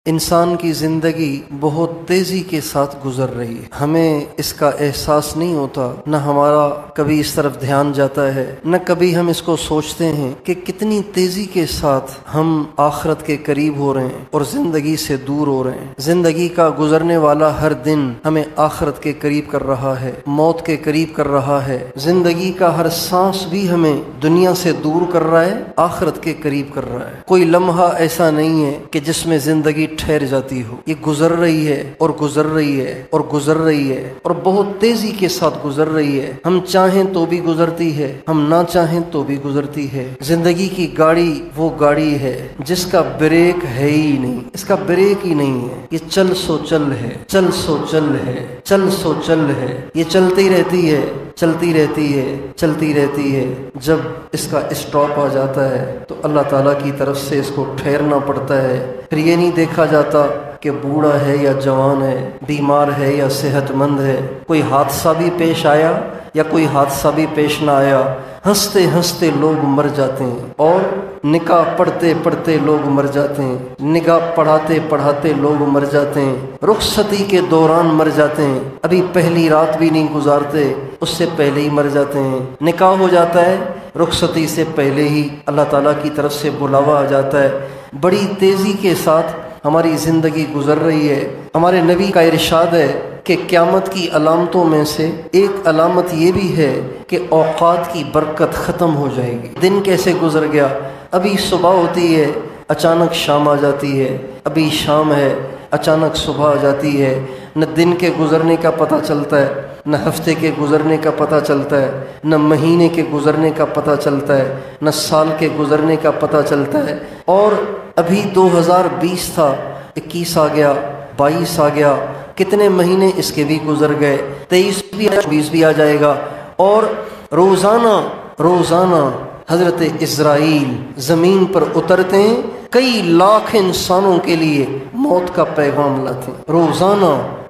انسان کی زندگی بہت تیزی کے ساتھ گزر رہی ہے، ہمیں اس کا احساس نہیں ہوتا، نہ ہمارا کبھی اس طرف دھیان جاتا ہے، نہ کبھی ہم اس کو سوچتے ہیں کہ کتنی تیزی کے ساتھ ہم آخرت کے قریب ہو رہے ہیں اور زندگی سے دور ہو رہے ہیں۔ زندگی کا گزرنے والا ہر دن ہمیں آخرت کے قریب کر رہا ہے، موت کے قریب کر رہا ہے۔ زندگی کا ہر سانس بھی ہمیں دنیا سے دور کر رہا ہے، آخرت کے قریب کر رہا ہے۔ کوئی لمحہ ایسا نہیں ہے کہ جس میں زندگی ٹھہر جاتی ہو، یہ گزر رہی ہے اور گزر رہی ہے اور گزر رہی ہے اور بہت تیزی کے ساتھ گزر رہی ہے۔ ہم چاہیں تو بھی گزرتی ہے، ہم نہ چاہیں تو بھی گزرتی ہے۔ زندگی کی گاڑی وہ گاڑی ہے جس کا بریک ہے ہی نہیں، اس کا بریک ہی نہیں ہے، یہ چل سو چل ہے، چل سو چل ہے، چل سو چل ہے، یہ چلتی رہتی ہے، چلتی رہتی ہے، چلتی رہتی ہے۔ جب اس کا اسٹاپ آ جاتا ہے تو اللہ تعالیٰ کی طرف سے اس کو ٹھہرنا پڑتا ہے۔ پھر یہ نہیں دیکھا جاتا کہ بوڑھا ہے یا جوان ہے، بیمار ہے یا صحت مند ہے، کوئی حادثہ بھی پیش آیا یا کوئی حادثہ بھی پیش نہ آیا، ہنستے ہنستے لوگ مر جاتے ہیں اور نکاح پڑھتے پڑھتے لوگ مر جاتے ہیں، نگاہ پڑھاتے پڑھاتے لوگ مر جاتے ہیں، رخصتی کے دوران مر جاتے ہیں، ابھی پہلی رات بھی نہیں گزارتے اس سے پہلے ہی مر جاتے ہیں۔ نکاح ہو جاتا ہے، رخصتی سے پہلے ہی اللہ تعالیٰ کی طرف سے بلاوا آ جاتا ہے۔ بڑی تیزی کے ساتھ ہماری زندگی گزر رہی ہے۔ ہمارے نبی کا ارشاد ہے کہ قیامت کی علامتوں میں سے ایک علامت یہ بھی ہے کہ اوقات کی برکت ختم ہو جائے گی۔ دن کیسے گزر گیا، ابھی صبح ہوتی ہے اچانک شام آ جاتی ہے، ابھی شام ہے اچانک صبح آ جاتی ہے، نہ دن کے گزرنے کا پتہ چلتا ہے، نہ ہفتے کے گزرنے کا پتہ چلتا ہے، نہ مہینے کے گزرنے کا پتہ چلتا ہے، نہ سال کے گزرنے کا پتہ چلتا ہے۔ اور ابھی 2020 تھا، 21 آ گیا، 22 آ گیا، کتنے مہینے اس کے بھی گزر گئے، 23 بھی 20 بھی آ جائے گا۔ اور روزانہ حضرت اسرائیل زمین پر اترتے ہیں، کئی لاکھ انسانوں کے لیے موت کا پیغام لاتے ہیں۔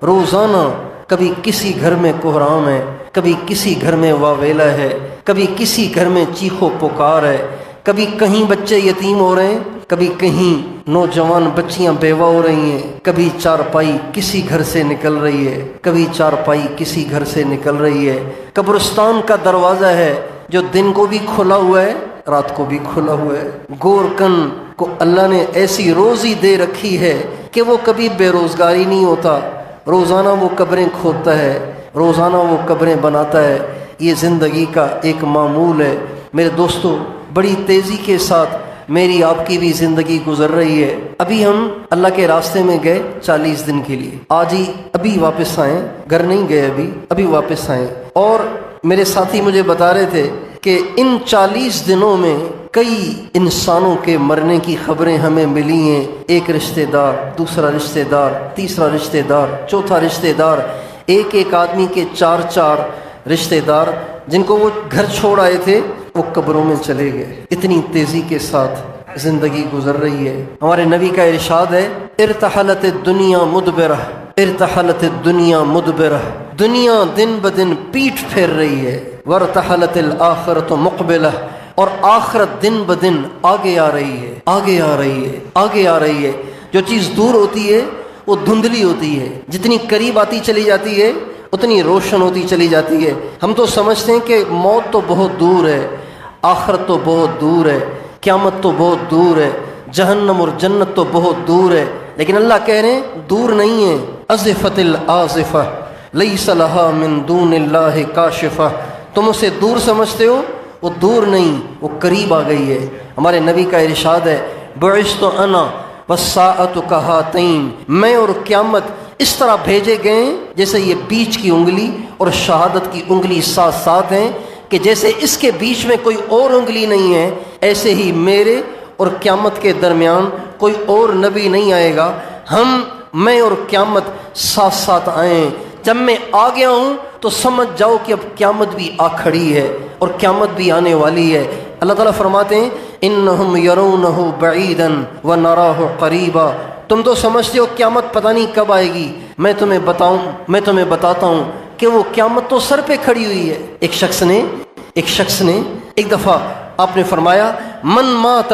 روزانہ کبھی کسی گھر میں کوہرام ہے، کبھی کسی گھر میں واویلا ہے، کبھی کسی گھر میں چیخو پکار ہے، کبھی کہیں بچے یتیم ہو رہے ہیں، کبھی کہیں نوجوان بچیاں بیوہ ہو رہی ہیں، کبھی چارپائی کسی گھر سے نکل رہی ہے، کبھی چارپائی کسی گھر سے نکل رہی ہے۔ قبرستان کا دروازہ ہے جو دن کو بھی کھلا ہوا ہے، رات کو بھی کھلا ہوا ہے۔ گورکن کو اللہ نے ایسی روزی دے رکھی ہے کہ وہ کبھی بے روزگاری نہیں ہوتا، روزانہ وہ قبریں کھودتا ہے، روزانہ وہ قبریں بناتا ہے۔ یہ زندگی کا ایک معمول ہے۔ میرے دوستو، بڑی تیزی کے ساتھ میری آپ کی بھی زندگی گزر رہی ہے۔ ابھی ہم اللہ کے راستے میں گئے 40 دن کے لیے، آج ہی ابھی واپس آئے، گھر نہیں گئے، ابھی واپس آئے۔ اور میرے ساتھی مجھے بتا رہے تھے کہ ان 40 دنوں میں کئی انسانوں کے مرنے کی خبریں ہمیں ملی ہیں، ایک رشتہ دار، دوسرا رشتہ دار، تیسرا رشتہ دار، چوتھا رشتہ دار، ایک آدمی کے 4 رشتہ دار جن کو وہ گھر چھوڑ آئے تھے وہ قبروں میں چلے گئے۔ اتنی تیزی کے ساتھ زندگی گزر رہی ہے۔ ہمارے نبی کا ارشاد ہے، ارتحلت الدنیا مدبرہ، ارتحلت الدنیا مدبرہ، دنیا دن بدن پیٹھ پھیر رہی ہے، وارتحلت الآخرۃ مقبلہ، اور آخرت دن بدن آگے آ رہی ہے، آگے آ رہی ہے، آگے آ رہی ہے۔ جو چیز دور ہوتی ہے وہ دھندلی ہوتی ہے، جتنی قریب آتی چلی جاتی ہے اتنی روشن ہوتی چلی جاتی ہے۔ ہم تو سمجھتے ہیں کہ موت تو بہت دور ہے، آخرت تو بہت دور ہے، قیامت تو بہت دور ہے، جہنم اور جنت تو بہت دور ہے، لیکن اللہ کہہ رہے ہیں دور نہیں ہے۔ ازفت الآزفہ لیس لها من دون اللہ کاشفہ، تم اسے دور سمجھتے ہو، وہ دور نہیں، وہ قریب آ گئی ہے۔ ہمارے نبی کا ارشاد ہے، بعثت انا والساعۃ کہاتین، میں اور قیامت اس طرح بھیجے گئے ہیں جیسے یہ بیچ کی انگلی اور شہادت کی انگلی ساتھ ساتھ ہیں، کہ جیسے اس کے بیچ میں کوئی اور انگلی نہیں ہے، ایسے ہی میرے اور قیامت کے درمیان کوئی اور نبی نہیں آئے گا۔ میں اور قیامت ساتھ ساتھ آئیں۔ جب میں آ گیا ہوں تو سمجھ جاؤ کہ اب قیامت بھی آ کھڑی ہے اور قیامت بھی آنے والی ہے۔ اللہ تعالیٰ فرماتے ہیں، انہم یرونہ بعیدا ونراہ قریبا، تم تو سمجھتے ہو قیامت پتہ نہیں کب آئے گی، میں تمہیں بتاتا ہوں کہ وہ قیامت تو سر پہ کھڑی ہوئی ہے۔ ایک شخص نے ایک دفعہ آپ نے فرمایا، من مات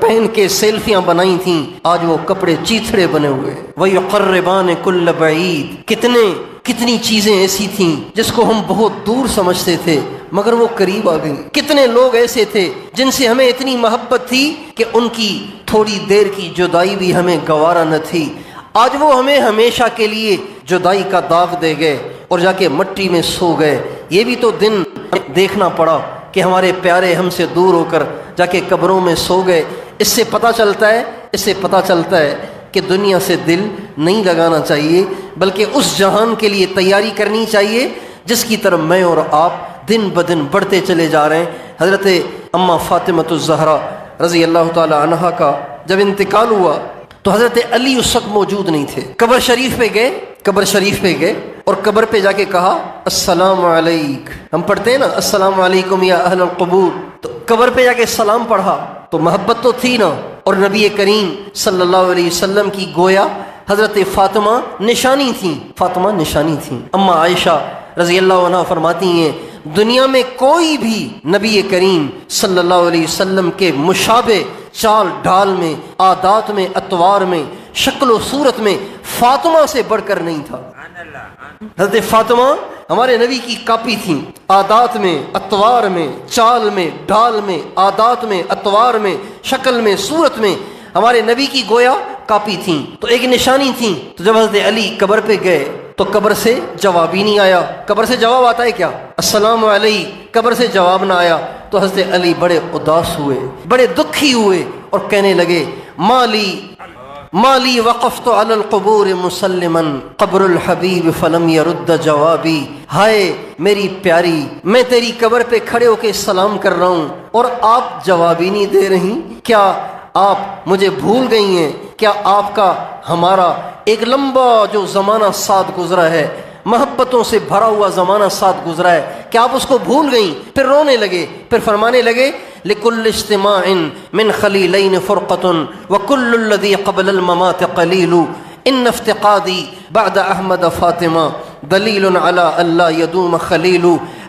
پہن کے سیلفیاں بنائی تھیں، آج وہ کپڑے چیتھڑے بنے ہوئے۔ وَيُقَرِّبَانِ كُلَّ بَعِيدٍ، کتنی چیزیں ایسی تھیں جس کو ہم بہت دور سمجھتے تھے مگر وہ قریب آ گئی۔ کتنے لوگ ایسے تھے جن سے ہمیں اتنی محبت تھی کہ ان کی تھوڑی دیر کی جدائی بھی ہمیں گوارا نہ تھی، آج وہ ہمیں ہمیشہ کے لیے جدائی کا داغ دے گئے اور جا کے مٹی میں سو گئے۔ یہ بھی تو دن دیکھنا پڑا کہ ہمارے پیارے ہم سے دور ہو کر جا کے قبروں میں سو گئے۔ اس سے پتہ چلتا ہے کہ دنیا سے دل نہیں لگانا چاہیے، بلکہ اس جہان کے لیے تیاری کرنی چاہیے جس کی طرف میں اور آپ دن بدن بڑھتے چلے جا رہے ہیں۔ حضرت اماں فاطمۃ الزہرا رضی اللہ تعالی عنہا کا جب انتقال ہوا تو حضرت علی اس وقت موجود نہیں تھے۔ قبر شریف پہ گئے اور قبر پہ جا کے کہا السلام علیک، ہم پڑھتے ہیں نا السلام علیکم یا اہل القبور، تو قبر پہ جا کے سلام پڑھا تو محبت تو تھی نا، اور نبی کریم صلی اللہ علیہ وسلم کی گویا حضرت فاطمہ نشانی تھیں۔ اما عائشہ رضی اللہ عنہ فرماتی ہیں دنیا میں کوئی بھی نبی کریم صلی اللہ علیہ وسلم کے مشابہ چال ڈھال میں، عادات میں، اطوار میں، شکل و صورت میں فاطمہ سے بڑھ کر نہیں تھا۔ حضرت فاطمہ ہمارے نبی کی کاپی تھیں، عادات میں، اطوار میں، چال میں، ڈھال میں، عادات میں، اطوار میں، شکل میں، صورت میں ہمارے نبی کی گویا کاپی تھیں، تو ایک نشانی تھیں۔ تو جب حضرت علی قبر پہ گئے تو قبر سے جواب ہی نہیں آیا۔ قبر سے جواب آتا ہے کیا؟ السلام علیہ، قبر سے جواب نہ آیا تو حضرت علی بڑے اداس ہوئے، بڑے دکھی ہوئے اور کہنے لگے مالی وقفت علی القبور مسلما قبر الحبیب فلم يرد جوابی، ہائے میری پیاری، میں تیری قبر پہ کھڑے ہو کے سلام کر رہا ہوں اور آپ جواب ہی نہیں دے رہی، کیا آپ مجھے بھول گئی ہیں؟ کیا آپ کا ہمارا ایک لمبا جو زمانہ ساتھ گزرا ہے، محبتوں سے بھرا ہوا زمانہ ساتھ گزرا ہے، کیا آپ اس کو بھول گئیں؟ پھر رونے لگے، پھر فرمانے لگے لِكُلِّ اجْتِمَاعٍ مِّن خَلِيلَيْنِ فُرْقَةٌ وَكُلُّ الَّذِي قَبْلَ الْمَمَاتِ قَلِيلُ إِنَّ افتقادی بعد احمد فاطمہ دلیل علی اللہ یدوم خلیل۔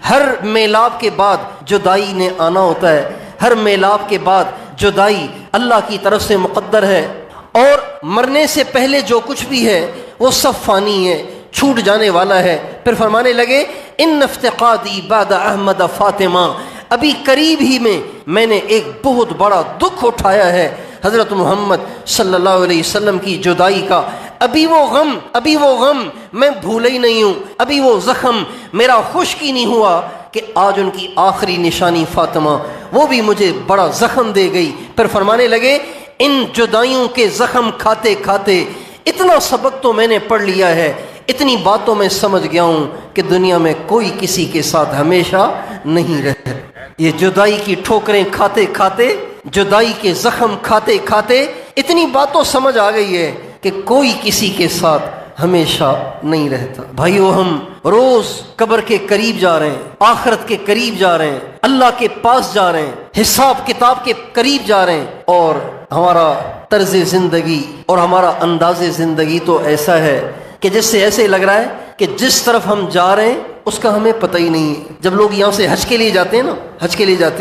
ہر میلاب کے بعد جدائی نے آنا ہوتا ہے، ہر میلاب کے بعد جدائی اللہ کی طرف سے مقدر ہے، اور مرنے سے پہلے جو کچھ بھی ہے وہ سب فانی ہے، چھوٹ جانے والا ہے۔ پھر فرمانے لگے ان افتقادی بعد احمد فاطمہ، ابھی قریب ہی میں نے ایک بہت بڑا دکھ اٹھایا ہے حضرت محمد صلی اللہ علیہ وسلم کی جدائی کا، ابھی وہ غم میں بھولے ہی نہیں ہوں، ابھی وہ زخم میرا خشک ہی نہیں ہوا کہ آج ان کی آخری نشانی فاطمہ وہ بھی مجھے بڑا زخم دے گئی۔ پھر فرمانے لگے ان جدائیوں کے زخم کھاتے کھاتے اتنا سبق تو میں نے پڑھ لیا ہے، اتنی باتوں میں سمجھ گیا ہوں کہ دنیا میں کوئی کسی کے ساتھ ہمیشہ نہیں رہتا۔ یہ جدائی کی ٹھوکریں کھاتے کھاتے، جدائی کے زخم کھاتے کھاتے اتنی باتوں سمجھ آ گئی ہے کہ کوئی کسی کے ساتھ ہمیشہ نہیں رہتا۔ بھائیو، ہم روز قبر کے قریب جا رہے ہیں، آخرت کے قریب جا رہے ہیں، اللہ کے پاس جا رہے ہیں، حساب کتاب کے قریب جا رہے ہیں، اور ہمارا طرز زندگی اور ہمارا انداز زندگی تو ایسا ہے کہ جس سے ایسے لگ رہا ہے کہ جس طرف ہم جا رہے ہیں اس کا ہمیں پتہ ہی نہیں ہے۔ جب لوگ یہاں سے حج کے لیے جاتے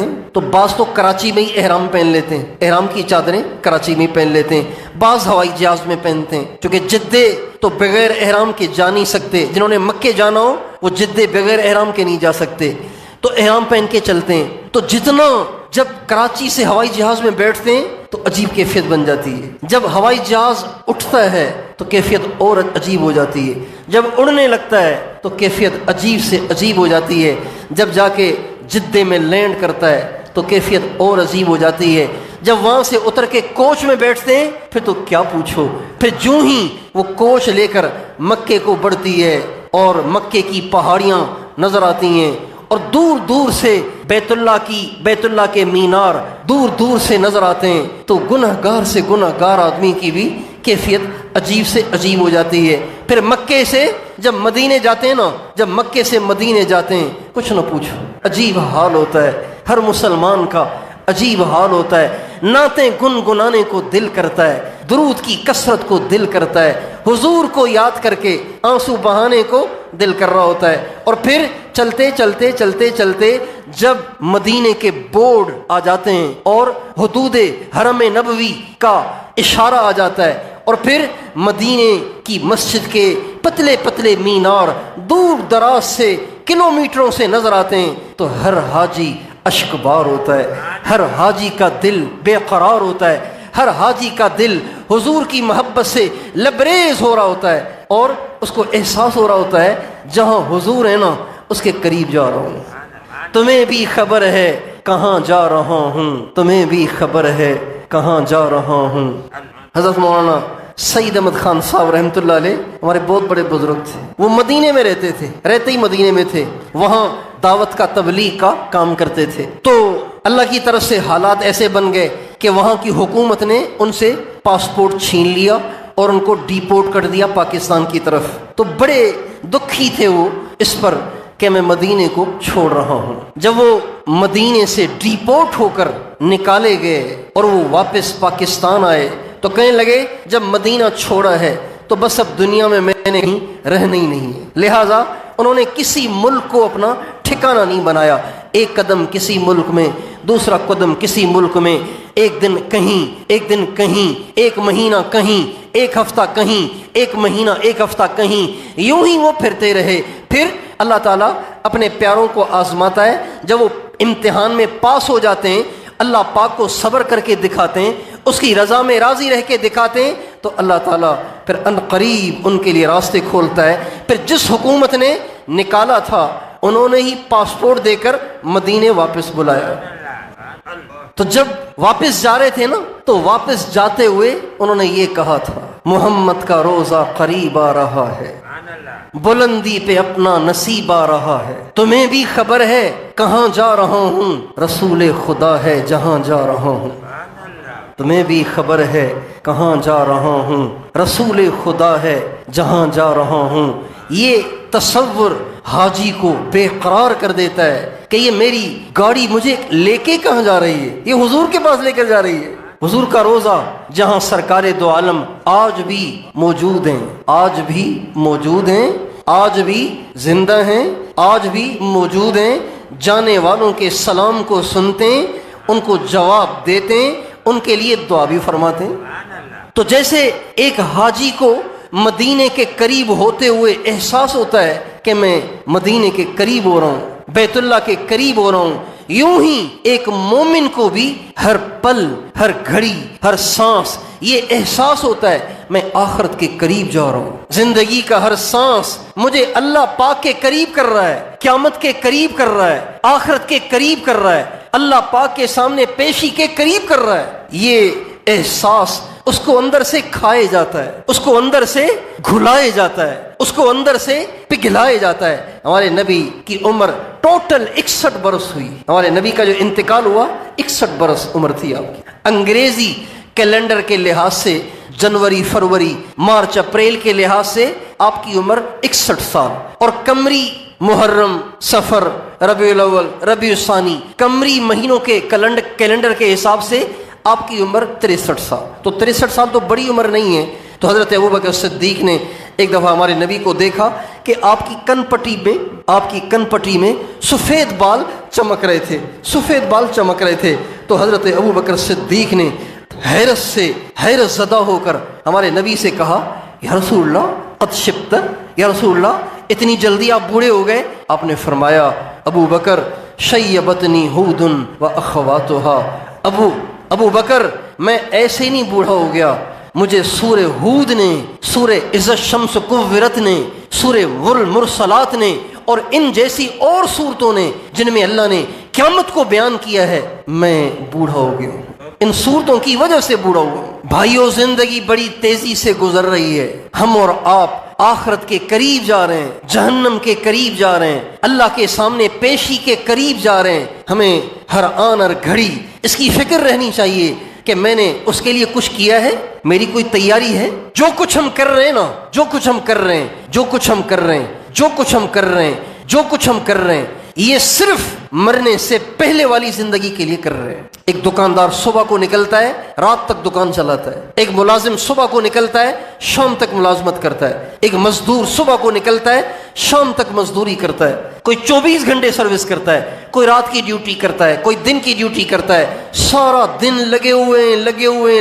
ہیں تو بعض تو کراچی میں ہی احرام پہن لیتے ہیں، احرام کی چادریں کراچی میں ہی پہن لیتے ہیں، بعض ہوائی جہاز میں پہنتے ہیں، چونکہ جدے تو بغیر احرام کے جا نہیں سکتے، جنہوں نے مکے جانا ہو وہ جدے بغیر احرام کے نہیں جا سکتے، تو احرام پہن کے چلتے ہیں۔ تو جتنا جب کراچی سے ہوائی جہاز میں بیٹھتے ہیں تو عجیب کیفیت بن جاتی ہے، جب ہوائی جہاز اٹھتا ہے تو کیفیت اور عجیب ہو جاتی ہے، جب اڑنے لگتا ہے تو کیفیت عجیب سے عجیب ہو جاتی ہے، جب جا کے جدے میں لینڈ کرتا ہے تو کیفیت اور عجیب ہو جاتی ہے، جب وہاں سے اتر کے کوچ میں بیٹھتے ہیں پھر تو کیا پوچھو، پھر جو ہی وہ کوچ لے کر مکے کو بڑھتی ہے اور مکے کی پہاڑیاں نظر آتی ہیں، اور دور دور سے بیت اللہ کے مینار دور دور سے نظر آتے ہیں، تو گنہگار سے گنہگار آدمی کی بھی کیفیت عجیب سے عجیب ہو جاتی ہے۔ پھر مکے سے جب مدینے جاتے ہیں نا، جب مکے سے مدینے جاتے ہیں کچھ نہ پوچھو، عجیب حال ہوتا ہے، ہر مسلمان کا عجیب حال ہوتا ہے، نعتیں گنگنانے کو دل کرتا ہے، درود کی کثرت کو دل کرتا ہے، حضور کو یاد کر کے آنسو بہانے کو دل کر رہا ہوتا ہے، اور پھر چلتے چلتے چلتے چلتے جب مدینے کے بورڈ آ جاتے ہیں اور حدود حرم نبوی کا اشارہ آ جاتا ہے اور پھر مدینے کی مسجد کے پتلے پتلے مینار دور دراز سے کلومیٹروں سے نظر آتے ہیں تو ہر حاجی اشکبار ہوتا ہے، ہر حاجی کا دل بے قرار ہوتا ہے، ہر حاجی کا دل حضور کی محبت سے لبریز ہو رہا ہوتا ہے اور اس کو احساس ہو رہا ہوتا ہے جہاں حضور ہے نا اس کے قریب جا رہا ہوں۔ تمہیں بھی خبر ہے کہاں جا رہا ہوں، تمہیں بھی خبر ہے کہاں جا رہا ہوں۔ حضرت مولانا سعید احمد خان صاحب رحمۃ اللہ علیہ ہمارے بہت بڑے بزرگ تھے، وہ مدینے میں رہتے تھے، رہتے ہی مدینے میں تھے، وہاں دعوت کا تبلیغ کا کام کرتے تھے۔ تو اللہ کی طرف سے حالات ایسے بن گئے کہ وہاں کی حکومت نے ان سے پاسپورٹ چھین لیا اور ان کو ڈیپورٹ کر دیا پاکستان کی طرف۔ تو بڑے دکھی تھے وہ اس پر کہ میں مدینے کو چھوڑ رہا ہوں۔ جب وہ مدینے سے ڈیپورٹ ہو کر نکالے گئے اور وہ واپس پاکستان آئے تو کہنے لگے جب مدینہ چھوڑا ہے تو بس اب دنیا میں نہیں رہنا ہی نہیں ہے۔ لہٰذا انہوں نے کسی ملک کو اپنا ٹھکانہ نہیں بنایا، ایک قدم کسی ملک میں، دوسرا قدم کسی ملک میں، ایک دن کہیں، ایک دن کہیں، ایک مہینہ کہیں، ایک ہفتہ کہیں، ایک مہینہ ایک ہفتہ کہیں، یوں ہی وہ پھرتے رہے۔ پھر اللہ تعالیٰ اپنے پیاروں کو آزماتا ہے، جب وہ امتحان میں پاس ہو جاتے ہیں اللہ پاک کو صبر کر کے دکھاتے ہیں، اس کی رضا میں راضی رہ کے دکھاتے ہیں تو اللہ تعالیٰ پھر ان قریب ان کے لیے راستے کھولتا ہے۔ پھر جس حکومت نے نکالا تھا انہوں نے ہی پاسپورٹ دے کر مدینے واپس بلایا۔ تو جب واپس جا رہے تھے نا تو واپس جاتے ہوئے انہوں نے یہ کہا تھا محمد کا روزہ قریب آ رہا ہے، بلندی پہ اپنا نصیب آ رہا ہے، تمہیں بھی خبر ہے کہاں جا رہا ہوں، رسول خدا ہے جہاں جا رہا ہوں، تمہیں بھی خبر ہے کہاں جا رہا ہوں، رسول خدا ہے جہاں جا رہا ہوں۔ یہ تصور حاجی کو بے قرار کر دیتا ہے کہ یہ میری گاڑی مجھے لے کے کہاں جا رہی ہے، یہ حضور کے پاس لے کر جا رہی ہے۔ حضور کا روزہ جہاں سرکار دو عالم آج بھی موجود ہیں، آج بھی موجود ہیں، آج بھی زندہ ہیں، آج بھی موجود ہیں، جانے والوں کے سلام کو سنتے ہیں، ان کو جواب دیتے ہیں، ان کے لیے دعا بھی فرماتے ہیں۔ تو جیسے ایک حاجی کو مدینے کے قریب ہوتے ہوئے احساس ہوتا ہے کہ میں مدینے کے قریب ہو رہا ہوں، بیت اللہ کے قریب ہو رہا ہوں، یوں ہی ایک مومن کو بھی ہر پل، ہر گھڑی، ہر سانس یہ احساس ہوتا ہے میں آخرت کے قریب جا رہا ہوں، زندگی کا ہر سانس مجھے اللہ پاک کے قریب کر رہا ہے، قیامت کے قریب کر رہا ہے، آخرت کے قریب کر رہا ہے، اللہ پاک کے سامنے پیشی کے قریب کر رہا ہے۔ یہ احساس اس کو اندر سے کھائے جاتا ہے، اس کو اندر سے گھلائے جاتا ہے، اس کو اندر سے پگھلائے جاتا ہے۔ ہمارے نبی کی عمر ٹوٹل 61 برس ہوئی، ہمارے نبی کا جو انتقال ہوا 61 برس عمر تھی آپ کی۔ انگریزی کیلنڈر کے لحاظ سے جنوری، فروری، مارچ، اپریل کے لحاظ سے آپ کی عمر 61 سال، اور قمری محرم، صفر، ربیع الاول، ربیع الثانی قمری مہینوں کے کیلنڈر کے حساب سے آپ کی عمر 63 سال۔ تو 63 سال تو بڑی عمر نہیں ہے۔ تو حضرت ابوبکر صدیق نے ایک دفعہ ہمارے نبی کو دیکھا کہ آپ کی کن پٹی میں سفید بال چمک رہے تھے، سفید بال چمک رہے تھے۔ تو حضرت ابوبکر صدیق نے حیرت زدہ ہو کر ہمارے نبی سے کہا یا رسول اللہ قد شبت، یا رسول اللہ اتنی جلدی آپ بوڑھے ہو گئے؟ آپ نے فرمایا ابو بکر شیبتنی ہود و اخواتہا، ابو بکر میں ایسے نہیں بوڑھا ہو گیا، مجھے سورہ ہود نے، سورہ اذا الشمس کورت نے، سورہ والمرسلات نے اور ان جیسی اور سورتوں نے جن میں اللہ نے قیامت کو بیان کیا ہے، میں بوڑھا ہو گیا ہوں، ان صورتوں کی وجہ سے بوڑھا ہوا ہوں۔ بھائیو زندگی بڑی تیزی سے گزر رہی ہے، ہم اور آپ آخرت کے قریب جا رہے ہیں، جہنم کے قریب جا رہے ہیں، اللہ کے سامنے پیشی کے قریب جا رہے ہیں۔ ہمیں ہر آن ہر گھڑی اس کی فکر رہنی چاہیے کہ میں نے اس کے لیے کچھ کیا ہے، میری کوئی تیاری ہے۔ جو کچھ ہم کر رہے ہیں نا، جو کچھ ہم کر رہے ہیں، جو کچھ ہم کر رہے ہیں، جو کچھ ہم کر رہے ہیں، جو کچھ ہم کر رہے ہیں، یہ صرف مرنے سے پہلے والی زندگی کے لیے کر رہے ہیں۔ ایک دکاندار صبح کو نکلتا ہے، رات تک دکان چلاتا ہے۔ ایک ملازم صبح کو نکلتا ہے، شام تک ملازمت کرتا ہے۔ ایک مزدور صبح کو نکلتا ہے، شام تک مزدوری کرتا ہے۔ کوئی 24 گھنٹے سروس کرتا ہے، کوئی رات کی ڈیوٹی کرتا ہے، کوئی دن کی ڈیوٹی کرتا ہے۔ سارا دن لگے ہوئے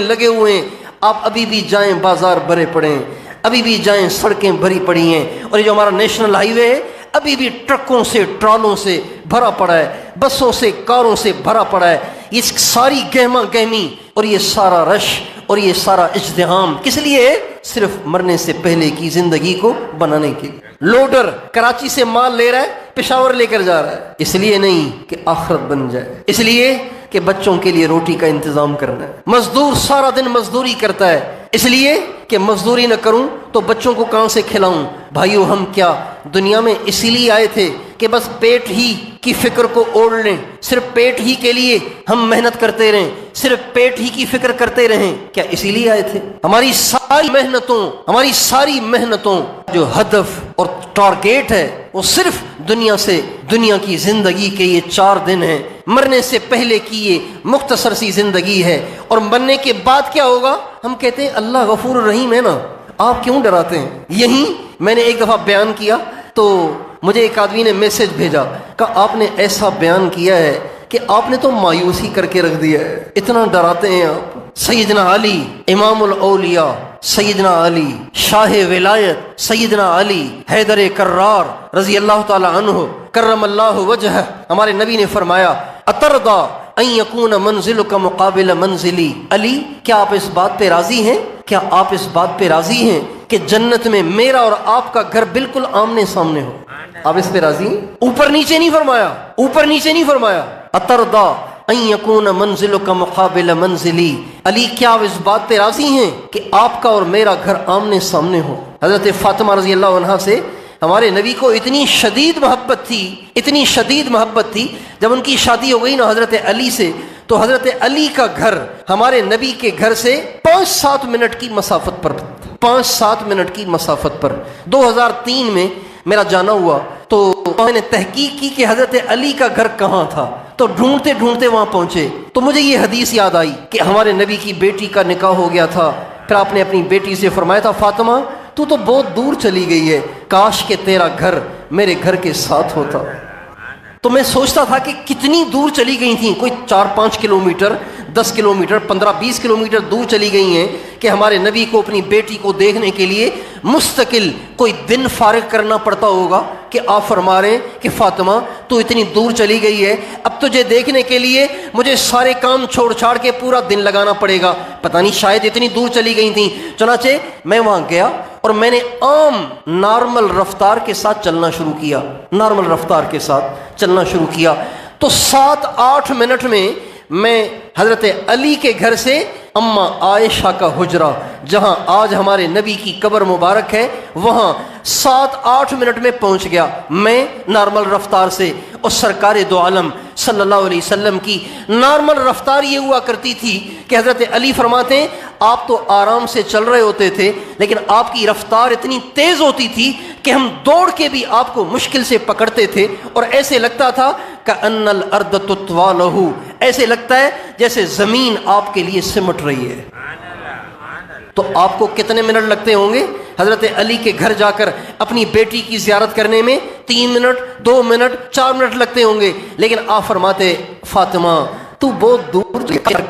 ہیں۔ آپ ابھی بھی جائیں بازار بھرے پڑے ہیں، ابھی بھی جائیں سڑکیں بھری پڑی ہیں، اور یہ جو ہمارا نیشنل ہائی وے ہے ابھی بھی ٹرکوں سے، ٹرالوں سے بھرا پڑا ہے، بسوں سے، کاروں سے بھرا پڑا ہے۔ یہ ساری گہما گہمی اور یہ سارا رش اور یہ سارا اجتحام کس لیے؟ صرف مرنے سے پہلے کی زندگی کو بنانے کے لیے۔ لوڈر کراچی سے مال لے رہا ہے، پشاور لے کر جا رہا ہے، اس لیے نہیں کہ آخرت بن جائے، اس لیے کہ بچوں کے لیے روٹی کا انتظام کرنا ہے۔ مزدور سارا دن مزدوری کرتا ہے، اس لیے کہ مزدوری نہ کروں تو بچوں کو کہاں سے کھلاؤں۔ بھائیو، ہم کیا دنیا میں اسی لیے آئے تھے کہ بس پیٹ ہی کی فکر کو اوڑھ لیں، صرف پیٹ ہی کے لیے ہم محنت کرتے رہیں، صرف پیٹ ہی کی فکر کرتے رہیں؟ کیا اسی لیے آئے تھے؟ ہماری ساری محنتوں جو ہدف اور ٹارگیٹ ہے وہ صرف دنیا کی زندگی کے یہ 4 دن ہیں، مرنے سے پہلے کی یہ مختصر سی زندگی ہے، اور مرنے کے بعد کیا ہوگا؟ ہم کہتے ہیں اللہ غفور الرحیم ہے نا، آپ کیوں ڈراتے ہیں؟ یہی میں نے ایک دفعہ بیان کیا تو مجھے ایک آدمی نے میسج بھیجا، کہا آپ نے ایسا بیان کیا ہے کہ آپ نے تو مایوسی کر کے رکھ دیا ہے، اتنا ڈراتے ہیں آپ۔ سیدنا علی امام الاولیاء، سیدنا علی شاہ ولایت، سیدنا علی حیدر کرار رضی اللہ تعالی عنہ کرم اللہ وجہہ، ہمارے نبی نے فرمایا اترضا ان یکون منزلک مقابل منزلی، علی کیا آپ اس بات پہ راضی ہیں؟ کیا آپ اس بات پہ راضی ہیں کہ جنت میں میرا اور آپ کا گھر بالکل آمنے سامنے ہو؟ آپ اس پہ راضی ہیں؟ اوپر نیچے نہیں فرمایا، اترضا ان یکون منزلک مقابل منزلی، علی کیا آپ اس بات پہ راضی ہیں کہ آپ کا اور میرا گھر آمنے سامنے ہو؟ حضرت فاطمہ رضی اللہ عنہا سے ہمارے نبی کو اتنی شدید محبت تھی، جب ان کی شادی ہو گئی نا حضرت علی سے، تو حضرت علی کا گھر ہمارے نبی کے گھر سے 5-7 منٹ کی مسافت پر 2003 میں میرا جانا ہوا تو میں نے تحقیق کی کہ حضرت علی کا گھر کہاں تھا، تو ڈھونڈتے وہاں پہنچے تو مجھے یہ حدیث یاد آئی کہ ہمارے نبی کی بیٹی کا نکاح ہو گیا تھا، پھر آپ نے اپنی بیٹی سے فرمایا تھا فاطمہ تو بہت دور چلی گئی ہے، کاش کہ تیرا گھر میرے گھر کے ساتھ ہوتا۔ تو میں سوچتا تھا کہ کتنی دور چلی گئی تھیں، کوئی 4-5 کلومیٹر، 10 کلومیٹر، 15-20 کلومیٹر دور چلی گئی ہیں کہ ہمارے نبی کو اپنی بیٹی کو دیکھنے کے لیے مستقل کوئی دن فارغ کرنا پڑتا ہوگا کہ آپ فرما رہے ہیں کہ فاطمہ تو اتنی دور چلی گئی ہے، اب تجھے دیکھنے کے لیے مجھے سارے کام چھوڑ کے پورا دن لگانا پڑے گا، پتہ نہیں شاید اتنی دور چلی گئی تھیں۔ چنانچہ میں وہاں گیا اور میں نے عام نارمل رفتار کے ساتھ چلنا شروع کیا تو 7-8 منٹ میں میں حضرت علی کے گھر سے اماں عائشہ کا حجرہ جہاں آج ہمارے نبی کی قبر مبارک ہے وہاں 7-8 منٹ میں پہنچ گیا، میں نارمل رفتار سے۔ اور سرکار دو عالم صلی اللہ علیہ وسلم کی نارمل رفتار یہ ہوا کرتی تھی کہ حضرت علی فرماتے ہیں آپ تو آرام سے چل رہے ہوتے تھے لیکن آپ کی رفتار اتنی تیز ہوتی تھی کہ ہم دوڑ کے بھی آپ کو مشکل سے پکڑتے تھے، اور ایسے لگتا تھا کأن الارض تطوی لہ، ایسے لگتا ہے جیسے زمین آپ کے لیے سمٹ رہی ہے۔ تو آپ کو کتنے منٹ لگتے ہوں گے حضرت علی کے گھر جا کر اپنی بیٹی کی زیارت کرنے میں؟ 3 منٹ، 2 منٹ، 4 منٹ لگتے ہوں گے، لیکن آپ فرماتے فاطمہ تو بہت دور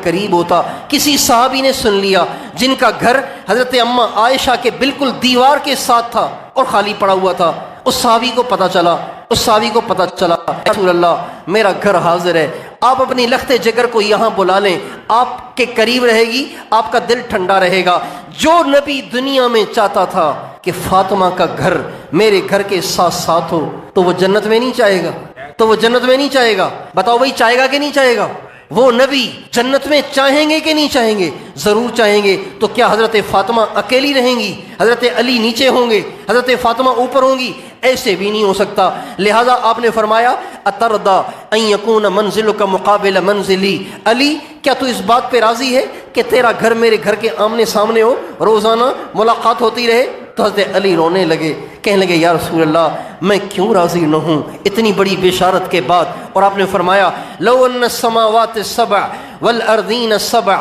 قریب ہوتا۔ کسی صحابی نے سن لیا جن کا گھر حضرت اماں عائشہ کے بالکل دیوار کے ساتھ تھا اور خالی پڑا ہوا تھا، اس صحابی کو پتہ چلا رسول اللہ میرا گھر حاضر ہے، آپ اپنی لخت جگر کو یہاں بلا لیں، آپ کے قریب رہے گی، آپ کا دل ٹھنڈا رہے گا۔ جو نبی دنیا میں چاہتا تھا کہ فاطمہ کا گھر میرے گھر کے ساتھ ہو تو وہ جنت میں نہیں چاہے گا، بتاؤ بھائی چاہے گا کہ نہیں چاہے گا؟ وہ نبی جنت میں چاہیں گے کہ نہیں چاہیں گے؟ ضرور چاہیں گے۔ تو کیا حضرت فاطمہ اکیلی رہیں گی، حضرت علی نیچے ہوں گے، حضرت فاطمہ اوپر ہوں گی؟ ایسے بھی نہیں ہو سکتا۔ لہذا آپ نے فرمایا اترضا ان یکون منزلک مقابل منزلی، علی کیا تو اس بات پہ راضی ہے کہ تیرا گھر میرے گھر کے آمنے سامنے ہو، روزانہ ملاقات ہوتی رہے؟ تو حضرت علی رونے لگے، کہنے لگے یا رسول اللہ میں کیوں راضی نہ ہوں اتنی بڑی بشارت کے بعد؟ اور آپ نے فرمایا لو ان السماوات السبع والارضین السبع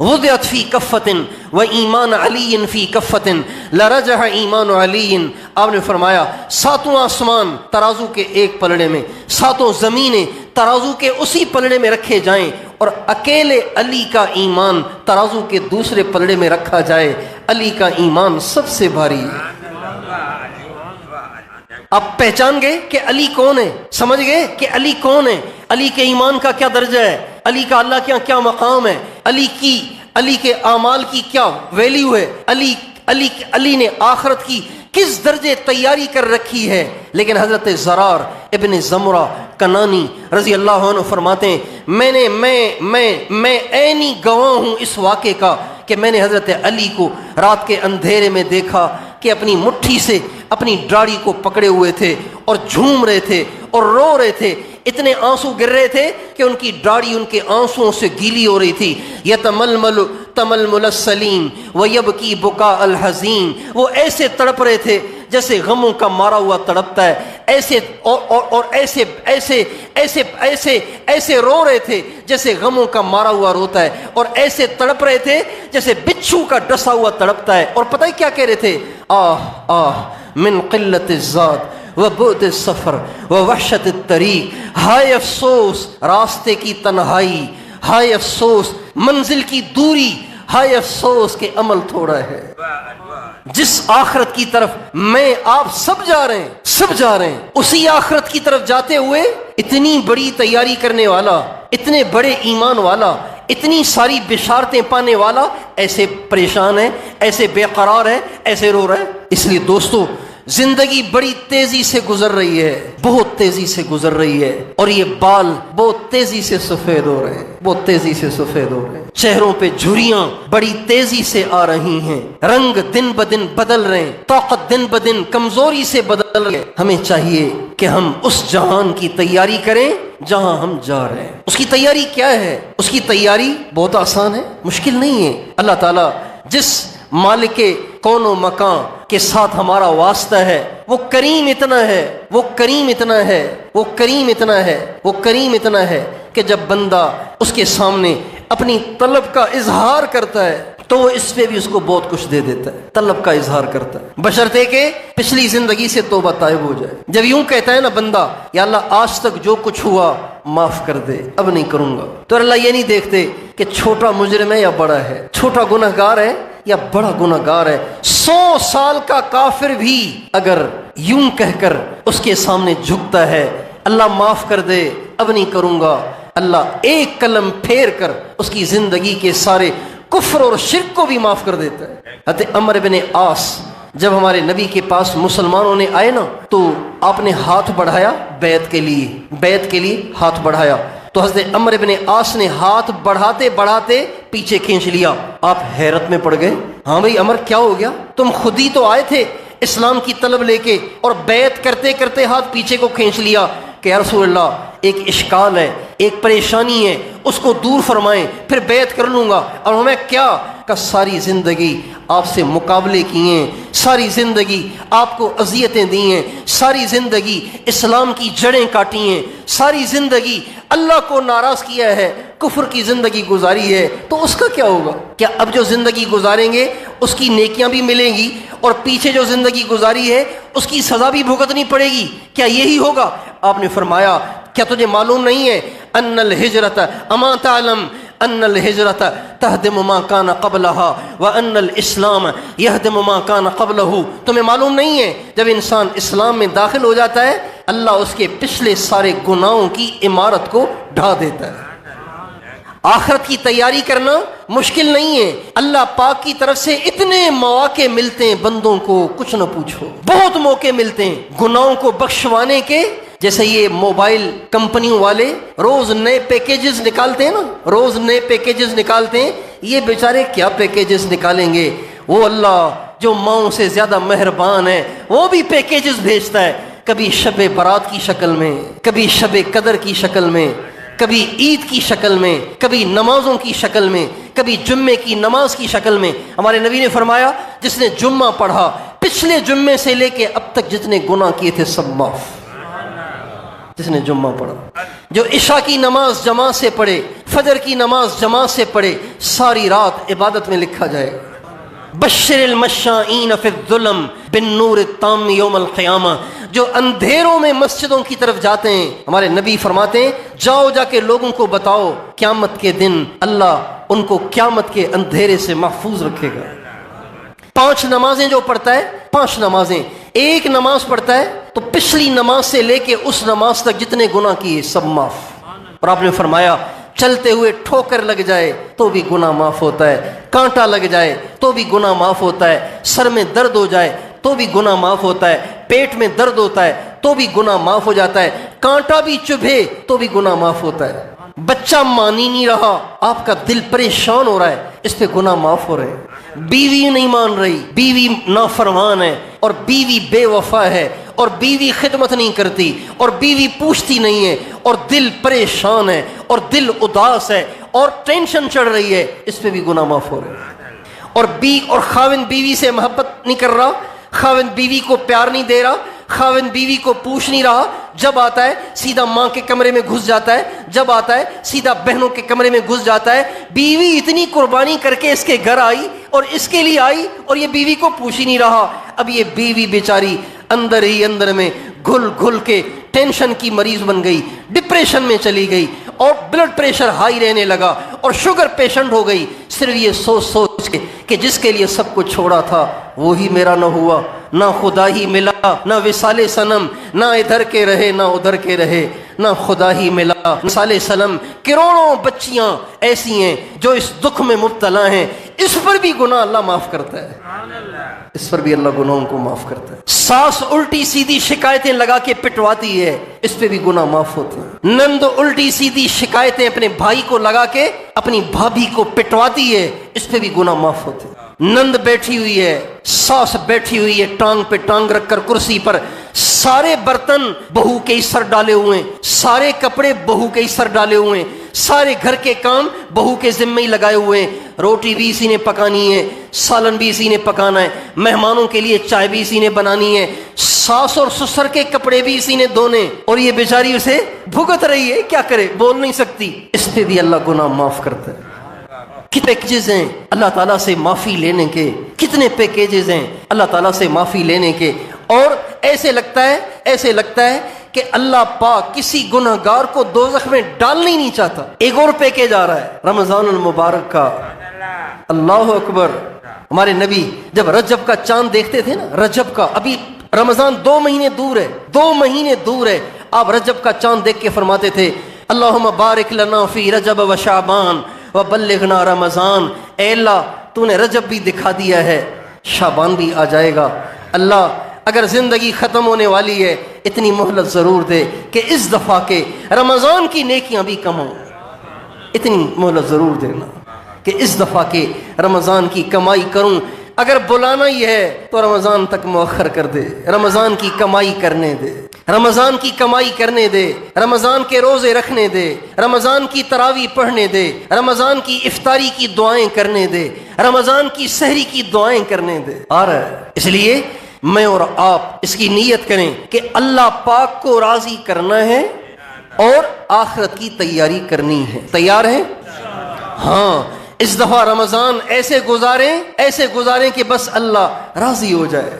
وضعت فی کفۃ و ایمان علی فی کفۃ لرجح ایمان علی۔ آپ نے فرمایا ساتوں آسمان ترازو کے ایک پلڑے میں، ساتوں زمینیں ترازو کے اسی پلڑے میں رکھے جائیں اور اکیلے علی کا ایمان ترازو کے دوسرے پلڑے میں رکھا جائے، علی کا ایمان سب سے بھاری ہے۔ آپ پہچان گئے کہ علی کون ہے، سمجھ گئے کہ علی کون ہے، علی کے ایمان کا کیا درجہ ہے، علی کا اللہ کے کیا مقام ہے، علی کے اعمال کی کیا ویلیو ہے، علی نے آخرت کی کس درجے تیاری کر رکھی ہے۔ لیکن حضرت زرار ابن زمرہ کنانی رضی اللہ عنہ فرماتے ہیں میں عینی گواہ ہوں اس واقعے کا کہ میں نے حضرت علی کو رات کے اندھیرے میں دیکھا کہ اپنی مٹھی سے اپنی داڑھی کو پکڑے ہوئے تھے اور جھوم رہے تھے اور رو رہے تھے، اتنے آنسو گر رہے تھے کہ ان کی داڑھی ان کے آنسوؤں سے گیلی ہو رہی تھی۔ یتململ تململ السلیم ویبکی بکاء الحزین، وہ ایسے تڑپ رہے تھے جیسے غموں کا مارا ہوا تڑپتا ہے، ایسے اور ایسے رو رہے تھے جیسے غموں کا مارا ہوا روتا ہے، اور ایسے تڑپ رہے تھے جیسے بچھو کا ڈسا ہوا تڑپتا ہے۔ اور پتہ ہی کیا کہہ رہے تھے؟ آہ من قلت الذات وبعد السفر ووحشت الطریق، ہائے افسوس راستے کی تنہائی، ہائے افسوس منزل کی دوری، ہائے افسوس کہ عمل تھوڑا ہے۔ جس آخرت کی طرف میں آپ سب جا رہے ہیں اسی آخرت کی طرف جاتے ہوئے اتنی بڑی تیاری کرنے والا، اتنے بڑے ایمان والا، اتنی ساری بشارتیں پانے والا ایسے پریشان ہے، ایسے بے قرار ہے، ایسے رو رہا ہے۔ اس لیے دوستو زندگی بڑی تیزی سے گزر رہی ہے، بہت تیزی سے گزر رہی ہے، اور یہ بال بہت تیزی سے سفید ہو رہے ہیں، بہت تیزی سے سفید ہو رہے ہیں، چہروں پہ جھریاں بڑی تیزی سے آ رہی ہیں، رنگ دن بدن بدل رہے ہیں، طاقت دن بدن کمزوری سے بدل رہے ہیں۔ ہمیں چاہیے کہ ہم اس جہان کی تیاری کریں جہاں ہم جا رہے ہیں۔ اس کی تیاری کیا ہے؟ اس کی تیاری بہت آسان ہے، مشکل نہیں ہے۔ اللہ تعالیٰ جس مالک کون و مکان کے ساتھ ہمارا واسطہ ہے وہ کریم اتنا ہے، وہ کریم اتنا ہے، وہ کریم اتنا ہے، وہ کریم اتنا ہے کہ جب بندہ اس کے سامنے اپنی طلب کا اظہار کرتا ہے تو وہ اس پہ بھی اس کو بہت کچھ دے دیتا ہے، طلب کا اظہار کرتا ہے، بشرطے کہ پچھلی زندگی سے توبہ طائب ہو جائے۔ جب یوں کہتا ہے نا بندہ یا اللہ آج تک جو کچھ ہوا معاف کر دے، اب نہیں کروں گا، تو اللہ یہ نہیں دیکھتے کہ چھوٹا مجرم ہے یا بڑا ہے، چھوٹا گناہ گار ہے یا بڑا گناہ گار ہے۔ 100 سال کا کافر بھی اگر یوں کہہ کر اس کے سامنے جھکتا ہے اللہ معاف کر دے اب نہیں کروں گا، اللہ ایک قلم پھیر کر اس کی زندگی کے سارے کفر اور شرک کو بھی معاف کر دیتا ہے۔ حضرت عمرو بن عاص جب ہمارے نبی کے پاس مسلمانوں نے آئے نا تو آپ نے ہاتھ بڑھایا بیعت کے لیے ہاتھ بڑھایا، تو حضرت عمرو بن عاص نے ہاتھ بڑھاتے بڑھاتے پیچھے کھینچ لیا۔ آپ حیرت میں پڑ گئے، ہاں بھائی عمر کیا ہو گیا؟ تم خود ہی تو آئے تھے اسلام کی طلب لے کے اور بیعت کرتے کرتے ہاتھ پیچھے کو کھینچ لیا کہ یا رسول اللہ ایک اشکال ہے، ایک پریشانی ہے، اس کو دور فرمائیں پھر بیعت کر لوں گا۔ اور ہمیں کیا کہ ساری زندگی آپ سے مقابلے کیے ہیں، ساری زندگی آپ کو اذیتیں دی ہیں، ساری زندگی اسلام کی جڑیں کاٹی ہیں، ساری زندگی اللہ کو ناراض کیا ہے، کفر کی زندگی گزاری ہے، تو اس کا کیا ہوگا؟ کیا اب جو زندگی گزاریں گے اس کی نیکیاں بھی ملیں گی اور پیچھے جو زندگی گزاری ہے اس کی سزا بھی بھگتنی پڑے گی؟ کیا یہی ہوگا؟ آپ نے فرمایا کیا تجھے معلوم نہیں ہے ان الہجرت اما تعلم ان الہجرت تہدم ما کان قبلہا وان الاسلام یہدم ما کان قبلہ؟ تمہیں معلوم نہیں ہے جب انسان اسلام میں داخل ہو جاتا ہے اللہ اس کے پچھلے سارے گناہوں کی عمارت کو ڈھا دیتا ہے۔ آخرت کی تیاری کرنا مشکل نہیں ہے، اللہ پاک کی طرف سے اتنے مواقع ملتے ہیں بندوں کو کچھ نہ پوچھو، بہت موقع ملتے ہیں گناہوں کو بخشوانے کے۔ جیسے یہ موبائل کمپنیوں والے روز نئے پیکیجز نکالتے ہیں نا، روز نئے پیکیجز نکالتے ہیں، یہ بیچارے کیا پیکیجز نکالیں گے؟ وہ اللہ جو ماؤں سے زیادہ مہربان ہے وہ بھی پیکیجز بھیجتا ہے، کبھی شب برات کی شکل میں، کبھی شب قدر کی شکل میں، کبھی عید کی شکل میں، کبھی نمازوں کی شکل میں، کبھی جمعے کی نماز کی شکل میں۔ ہمارے نبی نے فرمایا جس نے جمعہ پڑھا پچھلے جمعے سے لے کے اب تک جتنے گناہ کیے تھے سب معاف۔ جس نے جمعہ پڑھا، جو عشاء کی نماز جماعت سے پڑھے، فجر کی نماز جماعت سے پڑھے، ساری رات عبادت میں لکھا جائے گا۔ بشر المشائین فی الظلم بالنور التام یوم القیامہ، جو اندھیروں میں مسجدوں کی طرف جاتے ہیں، ہمارے نبی فرماتے ہیں جاؤ جا کے لوگوں کو بتاؤ قیامت کے دن اللہ ان کو قیامت کے اندھیرے سے محفوظ رکھے گا۔ 5 نمازیں جو پڑھتا ہے، 5 نمازیں، ایک نماز پڑھتا ہے تو پچھلی نماز سے لے کے اس نماز تک جتنے گناہ کیے سب معاف۔ اور آپ نے فرمایا چلتے ہوئے ٹھوکر لگ جائے تو بھی گناہ معاف ہوتا ہے، کانٹا لگ جائے تو بھی گناہ معاف ہوتا ہے، سر میں درد ہو جائے تو بھی گناہ معاف ہوتا ہے، پیٹ میں درد ہوتا ہے تو بھی گناہ معاف ہو جاتا ہے، کانٹا بھی چبھے تو بھی گناہ معاف ہوتا ہے، بچہ مان ہی نہیں رہا، آپ کا دل پریشان ہو رہا ہے، اس پہ گناہ معاف ہو رہے ہیں، بیوی نہیں مان رہی، بیوی نافرمان ہے اور بیوی بے وفا ہے اور بیوی خدمت نہیں کرتی اور بیوی پوچھتی نہیں ہے اور دل پریشان ہے اور دل اداس ہے اور ٹینشن چڑھ رہی ہے، اس پہ بھی گناہ معاف ہو رہے ہیں۔ اور خاوند بیوی سے محبت نہیں کر رہا، خاوند بیوی کو پیار نہیں دے رہا، خاوند بیوی کو پوچھ نہیں رہا، جب آتا ہے سیدھا ماں کے کمرے میں گھس جاتا ہے، جب آتا ہے سیدھا بہنوں کے کمرے میں گھس جاتا ہے، بیوی اتنی قربانی کر کے اس کے گھر آئی اور اس کے لیے آئی اور یہ بیوی کو پوچھ ہی نہیں رہا۔ اب یہ بیوی بیچاری اندر ہی اندر میں گھل گھل کے ٹینشن کی مریض بن گئی، ڈپریشن میں چلی گئی اور بلڈ پریشر ہائی رہنے لگا اور شوگر پیشنٹ ہو گئی، صرف یہ سوچ سوچ کے کہ جس کے لیے سب کچھ چھوڑا تھا وہی میرا نہ ہوا، نہ خدا ہی ملا، نہ وصال صنم، نہ ادھر کے رہے نہ ادھر کے رہے، نہ خدا ہی ملا وصال صنم۔ کروڑوں بچیاں ایسی ہیں جو اس دکھ میں مبتلا ہیں، اس پر بھی گناہ اللہ معاف کرتا ہے، اس پر بھی اللہ گناہوں کو معاف کرتا ہے۔ ساس الٹی سیدھی شکایتیں لگا کے پٹواتی ہے، اس پہ بھی گناہ معاف ہوتے ہیں۔ نند الٹی سیدھی شکایتیں اپنے بھائی کو لگا کے اپنی بھابھی کو پٹواتی ہے، اس پہ بھی گناہ معاف ہوتے ہیں۔ نند بیٹھی ہوئی ہے، ساس بیٹھی ہوئی ہے ٹانگ پہ ٹانگ رکھ کر کرسی پر، سارے برتن بہو کے ہی سر ڈالے ہوئے ہیں، سارے کپڑے بہو کے ہی سر ڈالے ہوئے ہیں، سارے گھر کے کام بہو کے ذمہ ہی لگائے ہوئے ہیں، روٹی بھی اسی نے پکانی ہے، سالن بھی اسی نے پکانا ہے، مہمانوں کے لیے چائے بھی اسی نے بنانی ہے، ساس اور سسر کے کپڑے بھی اسی نے دھونے، اور یہ بیچاری اسے بھگت رہی ہے، کیا کرے، بول نہیں سکتی، اس پہ بھی اللہ گناہ معاف کرتا ہے۔ کتنے پیکیجز ہیں اللہ تعالیٰ سے معافی لینے کے، کتنے پیکیجز ہیں اللہ تعالیٰ سے معافی لینے کے، اور ایسے لگتا ہے کہ اللہ پاک کسی گنہگار کو دوزخ میں ڈالنا ہی نہیں چاہتا۔ ایک اور پیکیج آ رہا ہے رمضان المبارک کا، اللہ اکبر۔ ہمارے نبی جب رجب کا چاند دیکھتے تھے نا، رجب کا، ابھی رمضان 2 مہینے دور ہے، 2 مہینے دور ہے، آپ رجب کا چاند دیکھ کے فرماتے تھے اللہم بارک لنا فی رجب و شعبان وبلغنا رمضان، اے اللہ تو نے رجب بھی دکھا دیا ہے، شعبان بھی آ جائے گا، اللہ اگر زندگی ختم ہونے والی ہے اتنی مہلت ضرور دے کہ اس دفعہ کے رمضان کی نیکیاں بھی کم ہوں، اتنی مہلت ضرور دینا کہ اس دفعہ کے رمضان کی کمائی کروں، اگر بلانا ہی ہے تو رمضان تک مؤخر کر دے، رمضان کی کمائی کرنے دے، رمضان کی کمائی کرنے دے، رمضان کے روزے رکھنے دے، رمضان کی تراویح پڑھنے دے، رمضان کی افطاری کی دعائیں کرنے دے، رمضان کی سحری کی دعائیں کرنے دے آ رہا ہے۔ اس لیے میں اور آپ اس کی نیت کریں کہ اللہ پاک کو راضی کرنا ہے اور آخرت کی تیاری کرنی ہے۔ تیار ہیں؟ ہاں، اس دفعہ رمضان ایسے گزاریں کہ بس اللہ راضی ہو جائے،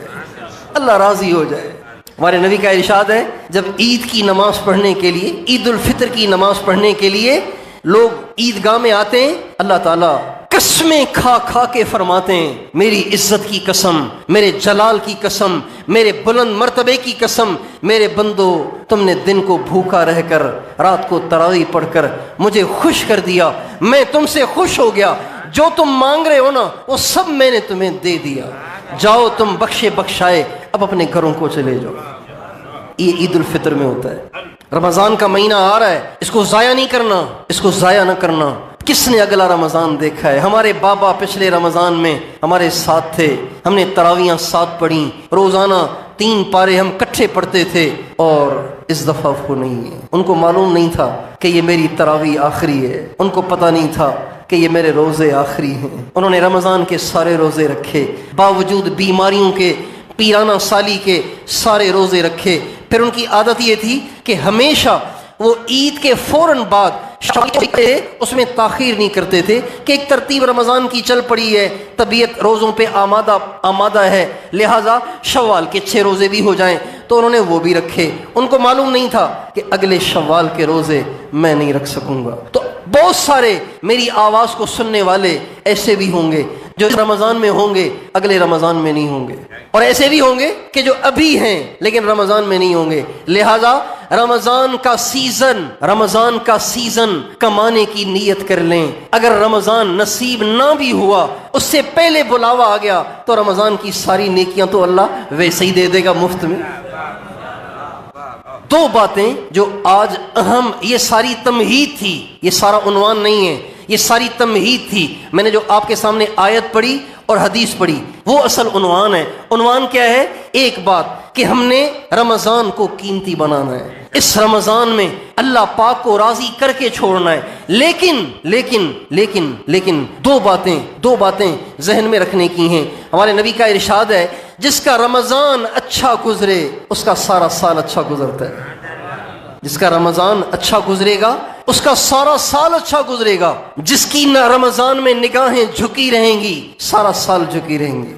اللہ راضی ہو جائے۔ ہمارے نبی کا ارشاد ہے جب عید کی نماز پڑھنے کے لیے، عید الفطر کی نماز پڑھنے کے لیے لوگ عیدگاہ میں آتے ہیں، اللہ تعالیٰ قسمیں کھا کھا کے فرماتے ہیں میری عزت کی قسم، میرے جلال کی قسم، میرے بلند مرتبے کی قسم، میرے بندو تم نے دن کو بھوکا رہ کر رات کو تراویح پڑھ کر مجھے خوش کر دیا، میں تم سے خوش ہو گیا، جو تم مانگ رہے ہو نا وہ سب میں نے تمہیں دے دیا، جاؤ تم بخشے بخشائے اب اپنے گھروں کو چلے جاؤ۔ یہ عید الفطر میں ہوتا ہے۔ رمضان کا مہینہ آ رہا ہے، اس کو ضائع نہیں کرنا، اس کو ضائع نہ کرنا۔ کس نے اگلا رمضان دیکھا ہے؟ ہمارے بابا پچھلے رمضان میں ہمارے ساتھ تھے، ہم نے تراویحاں ساتھ پڑھیں، روزانہ 3 پارے ہم کٹھے پڑھتے تھے، اور اس دفعہ وہ نہیں ہے۔ ان کو معلوم نہیں تھا کہ یہ میری تراویح آخری ہے، ان کو پتہ نہیں تھا کہ یہ میرے روزے آخری ہیں۔ انہوں نے رمضان کے سارے روزے رکھے، باوجود بیماریوں کے پیرانہ سالی کے سارے روزے رکھے. پھر ان کی عادت یہ تھی کہ ہمیشہ وہ عید کے فوراً بعد اس میں تاخیر نہیں کرتے تھے کہ ایک ترتیب رمضان کی چل پڑی ہے، طبیعت روزوں پہ آمادہ ہے، لہٰذا شوال کے 6 روزے بھی ہو جائیں. تو انہوں نے وہ بھی رکھے. ان کو معلوم نہیں تھا کہ اگلے شوال کے روزے میں نہیں رکھ سکوں گا. تو بہت سارے میری آواز کو سننے والے ایسے بھی ہوں گے جو رمضان میں ہوں گے اگلے رمضان میں نہیں ہوں گے، اور ایسے بھی ہوں گے کہ جو ابھی ہیں لیکن رمضان میں نہیں ہوں گے. لہذا رمضان کا سیزن کمانے کی نیت کر لیں. اگر رمضان نصیب نہ بھی ہوا، اس سے پہلے بلاوا آ گیا، تو رمضان کی ساری نیکیاں تو اللہ ویسے ہی دے دے گا مفت میں. 2 باتیں جو آج اہم، یہ ساری تمہید تھی، یہ سارا عنوان نہیں ہے، یہ ساری تمہید تھی. میں نے جو آپ کے سامنے آیت پڑھی اور حدیث پڑھی وہ اصل عنوان ہے. عنوان کیا ہے؟ ایک بات کہ ہم نے رمضان کو قیمتی بنانا ہے، اس رمضان میں اللہ پاک کو راضی کر کے چھوڑنا ہے. لیکن دو باتیں ذہن میں رکھنے کی ہیں. ہمارے نبی کا ارشاد ہے، جس کا رمضان اچھا گزرے اس کا سارا سال اچھا گزرتا ہے. جس کا رمضان اچھا گزرے گا اس کا سارا سال اچھا گزرے گا. جس کی نہ رمضان میں نگاہیں جھکی رہیں گی سارا سال جھکی رہیں گی.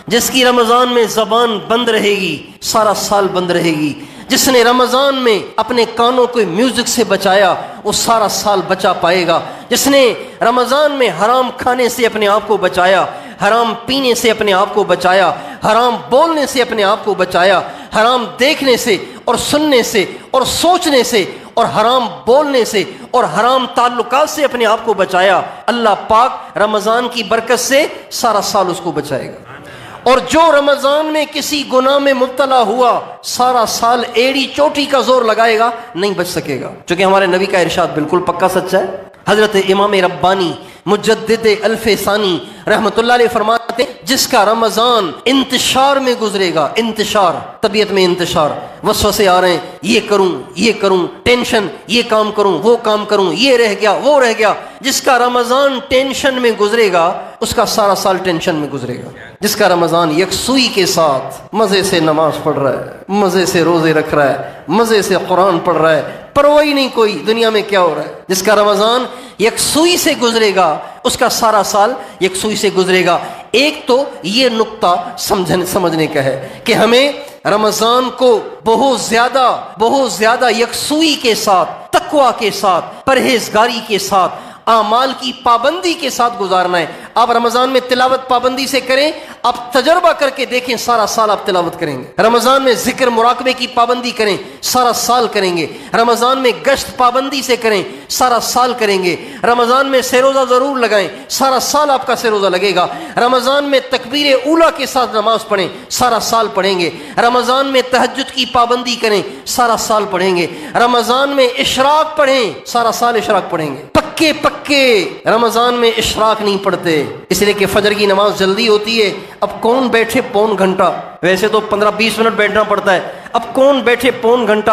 جس کی رمضان میں زبان بند رہے گی سارا سال بند رہے گی. جس نے رمضان میں اپنے کانوں کو میوزک سے بچایا وہ سارا سال بچا پائے گا. جس نے رمضان میں حرام کھانے سے اپنے آپ کو بچایا، حرام پینے سے اپنے آپ کو بچایا، حرام بولنے سے اپنے آپ کو بچایا، حرام دیکھنے سے اور سننے سے اور سوچنے سے اور حرام بولنے سے اور حرام تعلقات سے اپنے آپ کو بچایا، اللہ پاک رمضان کی برکت سے سارا سال اس کو بچائے گا. اور جو رمضان میں کسی گناہ میں مبتلا ہوا سارا سال ایڑی چوٹی کا زور لگائے گا نہیں بچ سکے گا. چونکہ ہمارے نبی کا ارشاد بالکل پکا سچا ہے. حضرت امام ربانی مجدد الف ثانی رحمت اللہ علیہ فرماتے ہیں، جس کا رمضان انتشار میں گزرے گا، انتشار، طبیعت میں انتشار، وسوسے آ رہے ہیں، یہ کروں، ٹینشن، یہ کام کروں، وہ کام کروں، یہ رہ گیا، وہ رہ گیا. جس کا رمضان ٹینشن میں گزرے گا اس کا سارا سال ٹینشن میں گزرے گا. جس کا رمضان یکسوئی کے ساتھ مزے سے نماز پڑھ رہا ہے، مزے سے روزے رکھ رہا ہے، مزے سے قرآن پڑھ رہا ہے، پرواہ نہیں کوئی دنیا میں کیا ہو رہا ہے. جس کا رمضان یکسوئی سے گزرے گا اس کا سارا سال یکسوئی سے گزرے گا. ایک تو یہ نقطہ سمجھنے کا ہے کہ ہمیں رمضان کو بہت زیادہ یکسوئی کے ساتھ، تقویٰ کے ساتھ، پرہیزگاری کے ساتھ، اعمال کی پابندی کے ساتھ گزارنا ہے. آپ رمضان میں تلاوت پابندی سے کریں، آپ تجربہ کر کے دیکھیں سارا سال آپ تلاوت کریں گے. رمضان میں ذکر مراقبے کی پابندی کریں، سارا سال کریں گے. رمضان میں گشت پابندی سے کریں، سارا سال کریں گے. رمضان میں سروزہ ضرور لگائیں، سارا سال آپ کا سروزہ لگے گا. رمضان میں تکبیر اولیٰ کے ساتھ نماز پڑھیں، سارا سال پڑھیں گے. رمضان میں تہجد کی پابندی کریں، سارا سال پڑھیں گے. رمضان میں اشراق پڑھیں، سارا سال اشراق پڑھیں گے. پکے رمضان میں اشراق نہیں پڑھتے اس لیے کہ فجر کی نماز جلدی ہوتی ہے. اب کون بیٹھے پون گھنٹہ، ویسے تو 15-20 منٹ بیٹھنا پڑتا ہے، اب کون بیٹھے پون گھنٹہ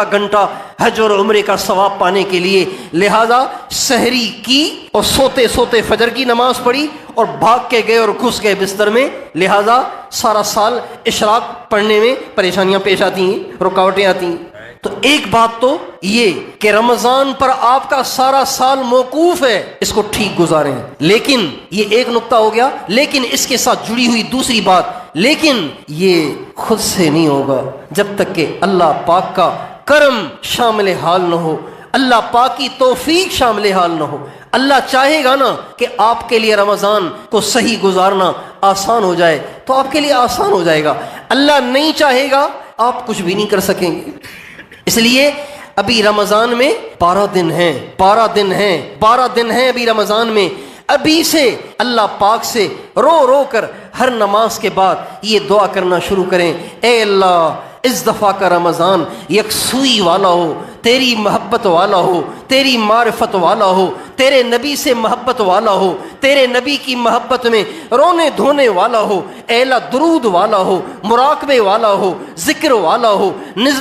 حج اور عمرے کا ثواب پانے کے لیے. لہذا سحری کی اور سوتے سوتے فجر کی نماز پڑھی اور بھاگ کے گئے اور گھس گئے بستر میں. لہذا سارا سال اشراق پڑھنے میں پریشانیاں پیش آتی ہیں، رکاوٹیں آتی ہیں. تو ایک بات تو یہ کہ رمضان پر آپ کا سارا سال موقوف ہے، اس کو ٹھیک گزاریں. لیکن یہ ایک نقطہ ہو گیا، لیکن اس کے ساتھ جڑی ہوئی دوسری بات، لیکن یہ خود سے نہیں ہوگا جب تک کہ اللہ پاک کا کرم شامل حال نہ ہو، اللہ پاک کی توفیق شامل حال نہ ہو. اللہ چاہے گا نا کہ آپ کے لیے رمضان کو صحیح گزارنا آسان ہو جائے تو آپ کے لیے آسان ہو جائے گا. اللہ نہیں چاہے گا آپ کچھ بھی نہیں کر سکیں گے. اس لیے ابھی رمضان میں 12 دن ہیں ابھی رمضان میں. ابھی سے اللہ پاک سے رو کر ہر نماز کے بعد یہ دعا کرنا شروع کریں، اے اللہ اس دفعہ کا رمضان یکسوئی والا ہو، تیری محبت والا ہو، تیری معرفت والا ہو، تیرے نبی سے محبت والا ہو، تیرے نبی کی محبت میں رونے دھونے والا ہو، اے اللہ درود والا ہو، مراقبے والا ہو، ذکر والا ہو،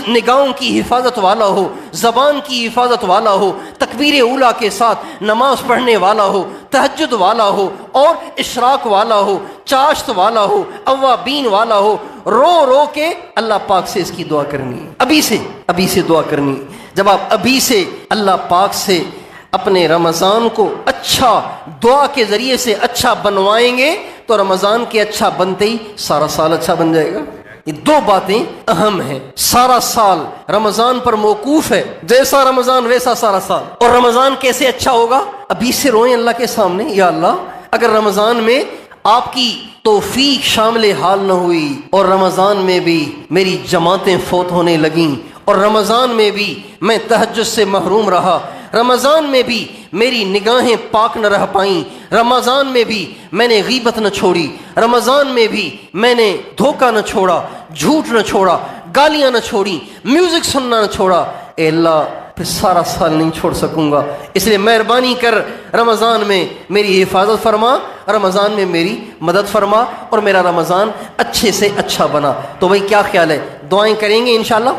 نگاہوں کی حفاظت والا ہو، زبان کی حفاظت والا ہو، تکبیر اولیٰ کے ساتھ نماز پڑھنے والا ہو، تہجد والا ہو، اور اشراق والا ہو، چاشت والا ہو، اوابین والا ہو۔ رو رو کے اللہ پاک سے اس کی دعا کرنی ہے، ابھی سے دعا کرنی ہے۔ جب آپ ابھی سے اللہ پاک سے اپنے رمضان کو اچھا دعا کے ذریعے سے اچھا بنوائیں گے تو رمضان کے اچھا بنتے ہی سارا سال اچھا بن جائے گا۔ یہ دو باتیں اہم ہیں، سارا سال رمضان پر موقوف ہے، جیسا رمضان ویسا سارا سال۔ اور رمضان کیسے اچھا ہوگا؟ ابھی سے روئیں اللہ کے سامنے، یا اللہ اگر رمضان میں آپ کی توفیق شامل حال نہ ہوئی اور رمضان میں بھی میری جماعتیں فوت ہونے لگیں، اور رمضان میں بھی میں تہجد سے محروم رہا، رمضان میں بھی میری نگاہیں پاک نہ رہ پائیں، رمضان میں بھی میں نے غیبت نہ چھوڑی، رمضان میں بھی میں نے دھوکہ نہ چھوڑا، جھوٹ نہ چھوڑا، گالیاں نہ چھوڑی، میوزک سننا نہ چھوڑا، اے اللہ پھر سارا سال نہیں چھوڑ سکوں گا، اس لیے مہربانی کر رمضان میں میری حفاظت فرما، رمضان میں میری مدد فرما، اور میرا رمضان اچھے سے اچھا بنا۔ تو بھائی کیا خیال ہے، دعائیں کریں گے انشاءاللہ؟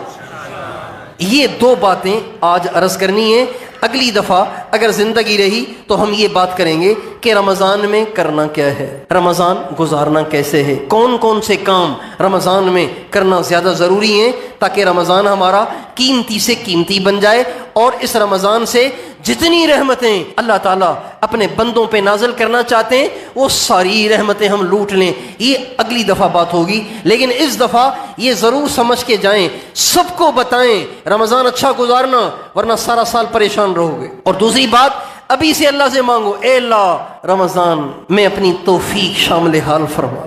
یہ دو باتیں آج عرض کرنی ہے۔ اگلی دفعہ اگر زندگی رہی تو ہم یہ بات کریں گے کہ رمضان میں کرنا کیا ہے، رمضان گزارنا کیسے ہے، کون کون سے کام رمضان میں کرنا زیادہ ضروری ہیں تاکہ رمضان ہمارا قیمتی سے قیمتی بن جائے، اور اس رمضان سے جتنی رحمتیں اللہ تعالیٰ اپنے بندوں پہ نازل کرنا چاہتے ہیں وہ ساری رحمتیں ہم لوٹ لیں۔ یہ اگلی دفعہ بات ہوگی، لیکن اس دفعہ یہ ضرور سمجھ کے جائیں، سب کو بتائیں رمضان اچھا گزارنا، ورنہ سارا سال پریشان رہو گے۔ اور دوسری بات، ابھی سے اللہ سے مانگو، اے اللہ رمضان میں اپنی توفیق شامل حال فرما،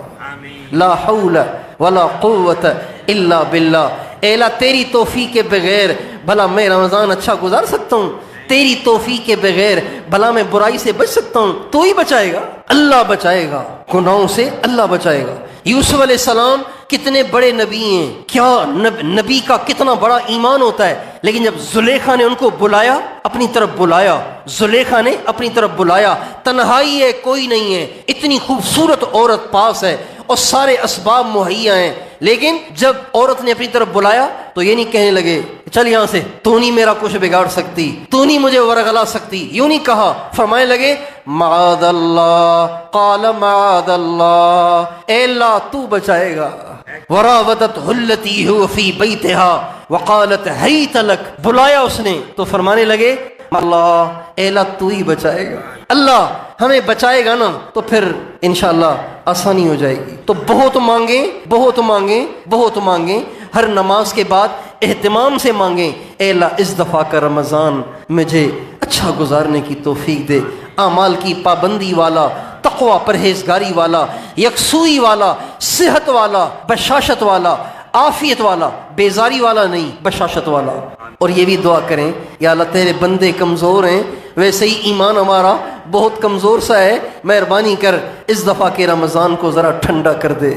لا حول ولا قوت الا باللہ۔ اے اللہ تیری توفیق کے بغیر بھلا میں رمضان اچھا گزار سکتا ہوں؟ تیری توفیق کے بغیر بھلا میں برائی سے بچ سکتا ہوں؟ تو ہی بچائے گا، اللہ بچائے گا، گناہوں سے اللہ بچائے گا۔ یوسف علیہ السلام کتنے بڑے نبی ہیں، کیا نبی کا کتنا بڑا ایمان ہوتا ہے، لیکن جب زلیخا نے ان کو بلایا، اپنی طرف بلایا، زلیخا نے اپنی طرف بلایا، تنہائی ہے، کوئی نہیں ہے، اتنی خوبصورت عورت پاس ہے اور سارے اسباب مہیا ہیں، لیکن جب عورت نے اپنی طرف بلایا تو یہ نہیں کہنے لگے چل یہاں سے، تو نہیں میرا کچھ بگاڑ سکتی، تو نہیں مجھے ورغلا سکتی، یوں نہیں کہا، فرمانے لگے معاذ اللہ، قال معاذ اللہ، اے اللہ تو بچائے گا۔ وراودته التي هو في بيتها وقالت هيت لك، بلایا اس نے تو فرمانے لگے اللہ، اے اللہ تو ہی بچائے گا، اللہ ہمیں بچائے گا نا تو پھر انشاءاللہ آسانی ہو جائے گی۔ تو بہت مانگیں، بہت مانگیں، بہت مانگیں، ہر نماز کے بعد اہتمام سے مانگیں، اے اللہ اس دفعہ کا رمضان مجھے اچھا گزارنے کی توفیق دے، اعمال کی پابندی والا، تقوی پرہیزگاری والا، یکسوئی والا، صحت والا، بشاشت والا، عافیت والا، بیزاری والا نہیں، بشاشت والا۔ اور یہ بھی دعا کریں، یا اللہ تیرے بندے کمزور ہیں، ویسے ہی ایمان ہمارا بہت کمزور سا ہے، مہربانی کر اس دفعہ کے رمضان کو ذرا ٹھنڈا کر دے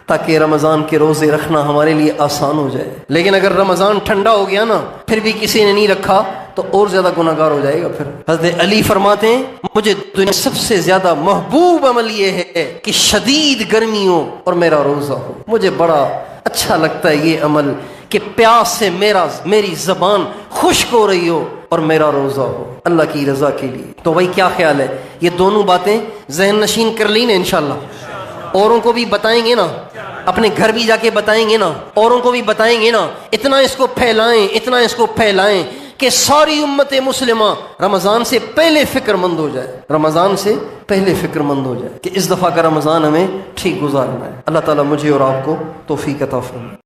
تاکہ رمضان کے روزے رکھنا ہمارے لیے آسان ہو جائے۔ لیکن اگر رمضان ٹھنڈا ہو گیا نا پھر بھی کسی نے نہیں رکھا تو اور زیادہ گناہ گار ہو جائے گا۔ پھر حضرت علی فرماتے ہیں مجھے دنیا سب سے زیادہ محبوب عمل یہ ہے کہ شدید گرمی ہو اور میرا روزہ ہو، مجھے بڑا اچھا لگتا ہے یہ عمل کہ پیاس سے میری زبان خشک ہو رہی ہو اور میرا روزہ ہو اللہ کی رضا کے لیے۔ تو بھائی کیا خیال ہے، یہ دونوں باتیں ذہن نشین کر لی نا انشاءاللہ؟ اوروں کو بھی بتائیں گے نا، اپنے گھر بھی جا کے بتائیں گے نا، اوروں کو بھی بتائیں گے نا، اتنا اس کو پھیلائیں، اتنا اس کو پھیلائیں کہ ساری امت مسلمہ رمضان سے پہلے فکر مند ہو جائے، رمضان سے پہلے فکر مند ہو جائے کہ اس دفعہ کا رمضان ہمیں ٹھیک گزارنا ہے۔ اللہ تعالیٰ مجھے اور آپ کو توفیق عطا فرمائے۔